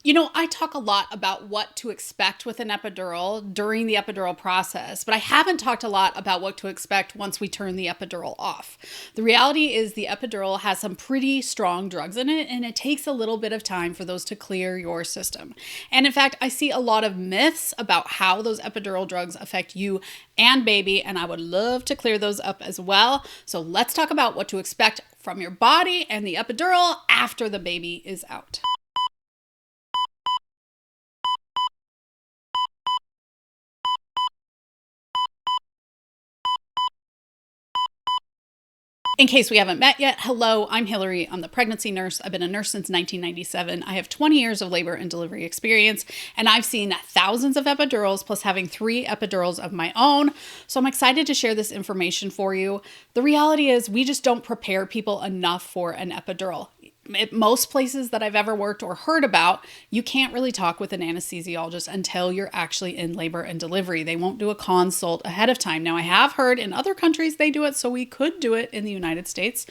You know, I talk a lot about what to expect with an epidural during the epidural process, but I haven't talked a lot about what to expect once we turn the epidural off. The reality is the epidural has some pretty strong drugs in it, and it takes a little bit of time for those to clear your system. And in fact, I see a lot of myths about how those epidural drugs affect you and baby, and I would love to clear those up as well. So let's talk about what to expect from your body and the epidural after the baby is out. In case we haven't met yet, hello, I'm Hillary. I'm the pregnancy nurse. I've been a nurse since 1997. I have 20 years of labor and delivery experience, and I've seen thousands of epidurals, plus having 3 epidurals of my own. So I'm excited to share this information for you. The reality is we just don't prepare people enough for an epidural. At most places that I've ever worked or heard about, you can't really talk with an anesthesiologist until you're actually in labor and delivery. They won't do a consult ahead of time. Now, I have heard in other countries they do it, so we could do it in the United States.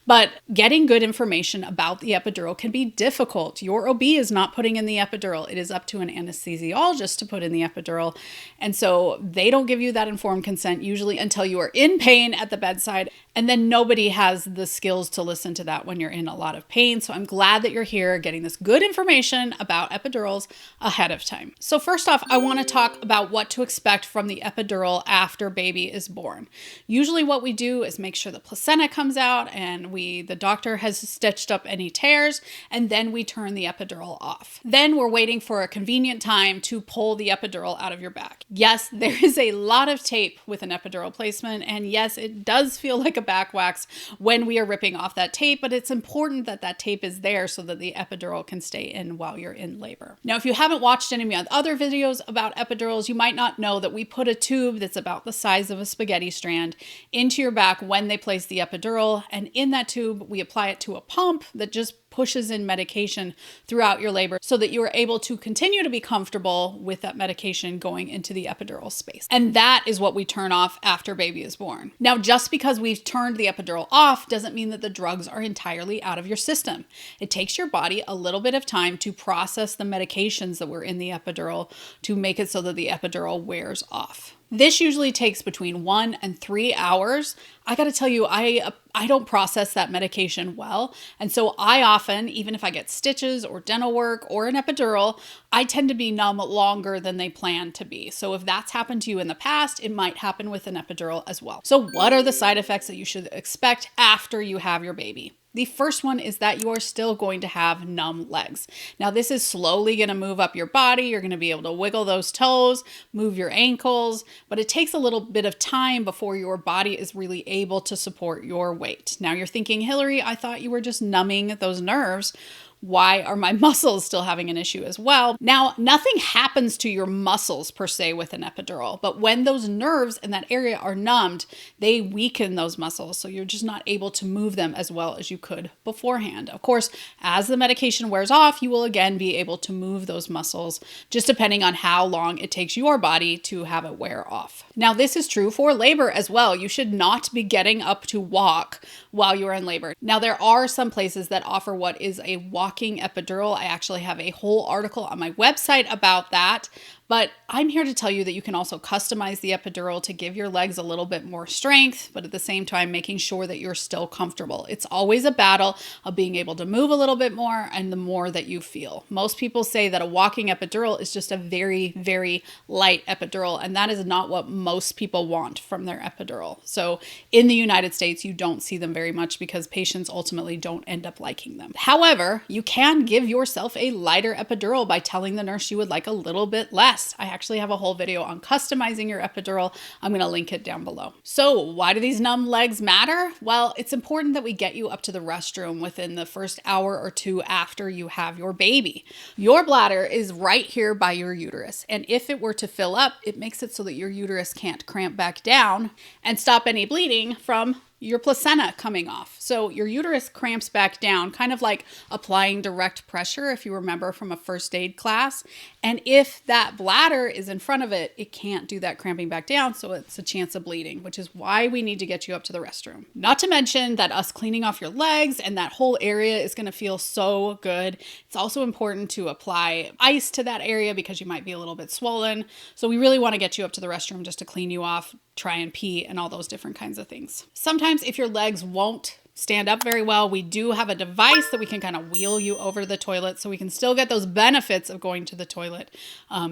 But getting good information about the epidural can be difficult. Your OB is not putting in the epidural. It is up to an anesthesiologist to put in the epidural. And so they don't give you that informed consent usually until you are in pain at the bedside. And then nobody has the skills to listen to that when you're in a lot of pain. So I'm glad that you're here getting this good information about epidurals ahead of time. So first off, I want to talk about what to expect from the epidural after baby is born. Usually what we do is make sure the placenta comes out and the doctor has stitched up any tears, and then we turn the epidural off. Then we're waiting for a convenient time to pull the epidural out of your back. Yes, there is a lot of tape with an epidural placement, and yes, it does feel like a back wax when we are ripping off that tape, but it's important that that tape is there so that the epidural can stay in while you're in labor. Now, if you haven't watched any of my other videos about epidurals, you might not know that we put a tube that's about the size of a spaghetti strand into your back when they place the epidural, and in that tube, we apply it to a pump that just pushes in medication throughout your labor so that you are able to continue to be comfortable with that medication going into the epidural space. And that is what we turn off after baby is born. Now, just because we've turned the epidural off doesn't mean that the drugs are entirely out of your system. It takes your body a little bit of time to process the medications that were in the epidural to make it so that the epidural wears off. This usually takes between 1 and 3 hours. I got to tell you, I don't process that medication well. And so I often, even if I get stitches or dental work or an epidural, I tend to be numb longer than they plan to be. So if that's happened to you in the past, it might happen with an epidural as well. So what are the side effects that you should expect after you have your baby? The first one is that you are still going to have numb legs. Now, this is slowly going to move up your body. You're going to be able to wiggle those toes, move your ankles, but it takes a little bit of time before your body is really able to support your weight. Now, you're thinking, Hillary, I thought you were just numbing those nerves. Why are my muscles still having an issue as well? Now, nothing happens to your muscles per se with an epidural, but when those nerves in that area are numbed, they weaken those muscles. So you're just not able to move them as well as you could beforehand. Of course, as the medication wears off, you will again be able to move those muscles, just depending on how long it takes your body to have it wear off. Now, this is true for labor as well. You should not be getting up to walk while you're in labor. Now, there are some places that offer what is a walking epidural. I actually have a whole article on my website about that. But I'm here to tell you that you can also customize the epidural to give your legs a little bit more strength, but at the same time, making sure that you're still comfortable. It's always a battle of being able to move a little bit more and the more that you feel. Most people say that a walking epidural is just a very, very light epidural, and that is not what most people want from their epidural. So in the United States, you don't see them very much because patients ultimately don't end up liking them. However, you can give yourself a lighter epidural by telling the nurse you would like a little bit less. I actually have a whole video on customizing your epidural. I'm going to link it down below. So why do these numb legs matter? Well, it's important that we get you up to the restroom within the first hour or 2 after you have your baby. Your bladder is right here by your uterus. And if it were to fill up, it makes it so that your uterus can't cramp back down and stop any bleeding from your placenta coming off. So your uterus cramps back down, kind of like applying direct pressure, if you remember from a first aid class. And if that bladder is in front of it, it can't do that cramping back down. So it's a chance of bleeding, which is why we need to get you up to the restroom. Not to mention that us cleaning off your legs and that whole area is going to feel so good. It's also important to apply ice to that area because you might be a little bit swollen. So we really want to get you up to the restroom just to clean you off, try and pee, and all those different kinds of things. Sometimes if your legs won't stand up very well, we do have a device that we can kind of wheel you over the toilet so we can still get those benefits of going to the toilet,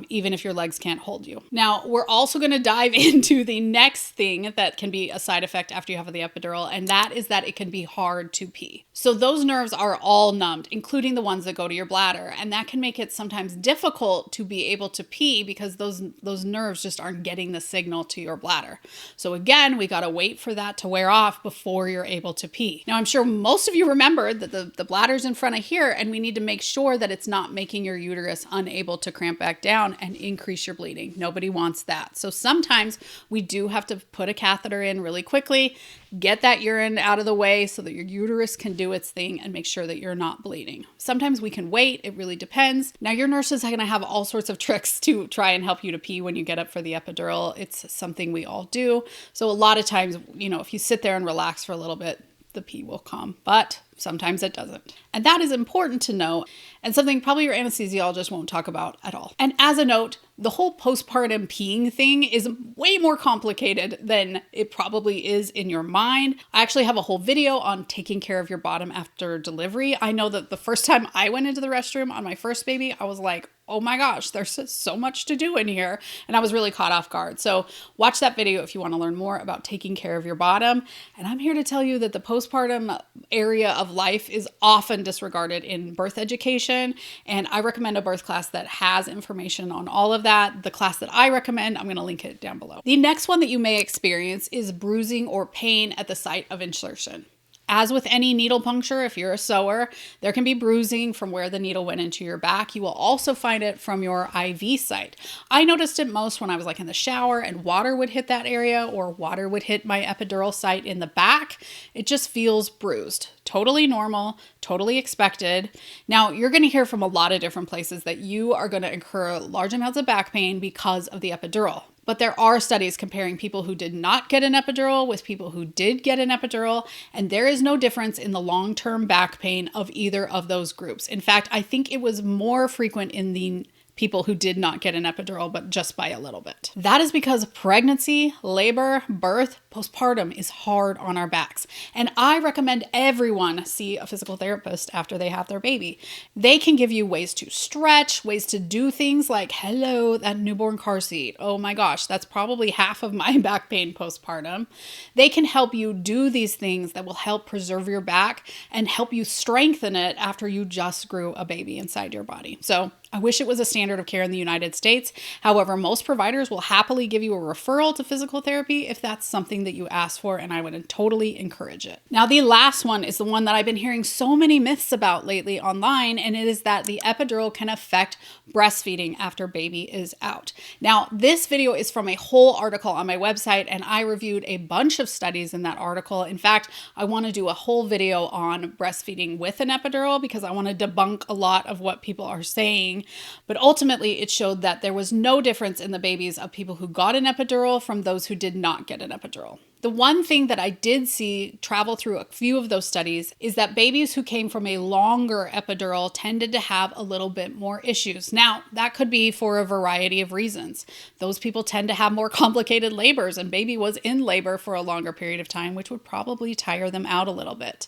even if your legs can't hold you. Now, we're also going to dive into the next thing that can be a side effect after you have the epidural, and that is that it can be hard to pee. So those nerves are all numbed, including the ones that go to your bladder, and that can make it sometimes difficult to be able to pee because those nerves just aren't getting the signal to your bladder. So again, we got to wait for that to wear off before you're able to pee. Now, I'm sure most of you remember that the bladder's in front of here, and we need to make sure that it's not making your uterus unable to cramp back down and increase your bleeding. Nobody wants that. So sometimes we do have to put a catheter in really quickly, get that urine out of the way so that your uterus can do its thing and make sure that you're not bleeding. Sometimes we can wait. It really depends. Now, your nurses are going to have all sorts of tricks to try and help you to pee when you get up for the epidural. It's something we all do. So a lot of times, if you sit there and relax for a little bit, the pee will come, but sometimes it doesn't. And that is important to know, and something probably your anesthesiologist won't talk about at all. And as a note, the whole postpartum peeing thing is way more complicated than it probably is in your mind. I actually have a whole video on taking care of your bottom after delivery. I know that the first time I went into the restroom on my first baby, I was like, oh my gosh, there's so much to do in here. And I was really caught off guard. So watch that video if you want to learn more about taking care of your bottom. And I'm here to tell you that the postpartum area of life is often disregarded in birth education. And I recommend a birth class that has information on all of that. The class that I recommend, I'm going to link it down below. The next one that you may experience is bruising or pain at the site of insertion. As with any needle puncture, if you're a sewer, there can be bruising from where the needle went into your back. You will also find it from your IV site. I noticed it most when I was like in the shower and water would hit that area or water would hit my epidural site in the back. It just feels bruised. Totally normal, totally expected. Now, you're going to hear from a lot of different places that you are going to incur large amounts of back pain because of the epidural. But there are studies comparing people who did not get an epidural with people who did get an epidural, and there is no difference in the long-term back pain of either of those groups. In fact, I think it was more frequent in the people who did not get an epidural, but just by a little bit. That is because pregnancy, labor, birth, postpartum is hard on our backs. And I recommend everyone see a physical therapist after they have their baby. They can give you ways to stretch, ways to do things like, hello, that newborn car seat. Oh my gosh, that's probably half of my back pain postpartum. They can help you do these things that will help preserve your back and help you strengthen it after you just grew a baby inside your body. So I wish it was a standard of care in the United States. However, most providers will happily give you a referral to physical therapy if that's something that you ask for, and I would totally encourage it. Now, the last one is the one that I've been hearing so many myths about lately online, and it is that the epidural can affect breastfeeding after baby is out. Now, this video is from a whole article on my website, and I reviewed a bunch of studies in that article. In fact, I want to do a whole video on breastfeeding with an epidural because I want to debunk a lot of what people are saying. But ultimately, it showed that there was no difference in the babies of people who got an epidural from those who did not get an epidural. The one thing that I did see travel through a few of those studies is that babies who came from a longer epidural tended to have a little bit more issues. Now, that could be for a variety of reasons. Those people tend to have more complicated labors, and baby was in labor for a longer period of time, which would probably tire them out a little bit.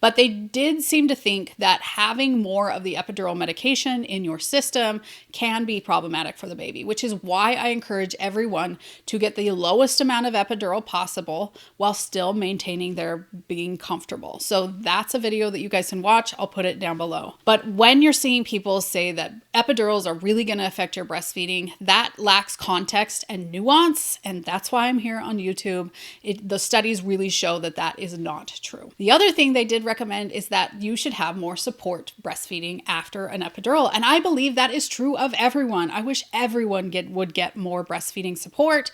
But they did seem to think that having more of the epidural medication in your system can be problematic for the baby, which is why I encourage everyone to get the lowest amount of epidural possible while still maintaining their being comfortable. So that's a video that you guys can watch. I'll put it down below. But when you're seeing people say that epidurals are really going to affect your breastfeeding, that lacks context and nuance. And that's why I'm here on YouTube. The studies really show that that is not true. The other thing they did recommend is that you should have more support breastfeeding after an epidural. And I believe that is true of everyone. I wish everyone would get more breastfeeding support.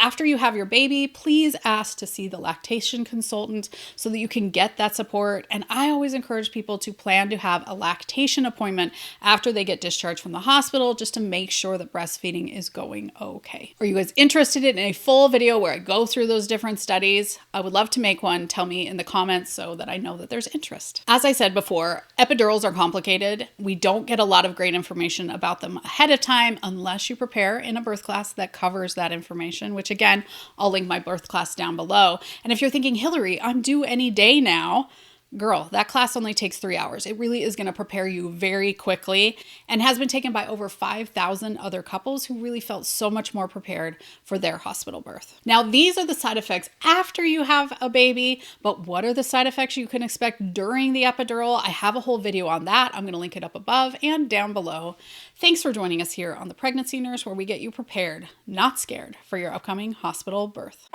After you have your baby, please ask to see the lactation consultant so that you can get that support. And I always encourage people to plan to have a lactation appointment after they get discharged from the hospital, just to make sure that breastfeeding is going okay. Are you guys interested in a full video where I go through those different studies? I would love to make one. Tell me in the comments so that I know that there's interest. As I said before, epidurals are complicated. We don't get a lot of great information about them ahead of time unless you prepare in a birth class that covers that information, which again, I'll link my birth class down below. And if you're thinking, Hillary, I'm due any day now, girl, that class only takes 3 hours. It really is going to prepare you very quickly and has been taken by over 5,000 other couples who really felt so much more prepared for their hospital birth. Now, these are the side effects after you have a baby, but what are the side effects you can expect during the epidural? I have a whole video on that. I'm going to link it up above and down below. Thanks for joining us here on The Pregnancy Nurse, where we get you prepared, not scared, for your upcoming hospital birth.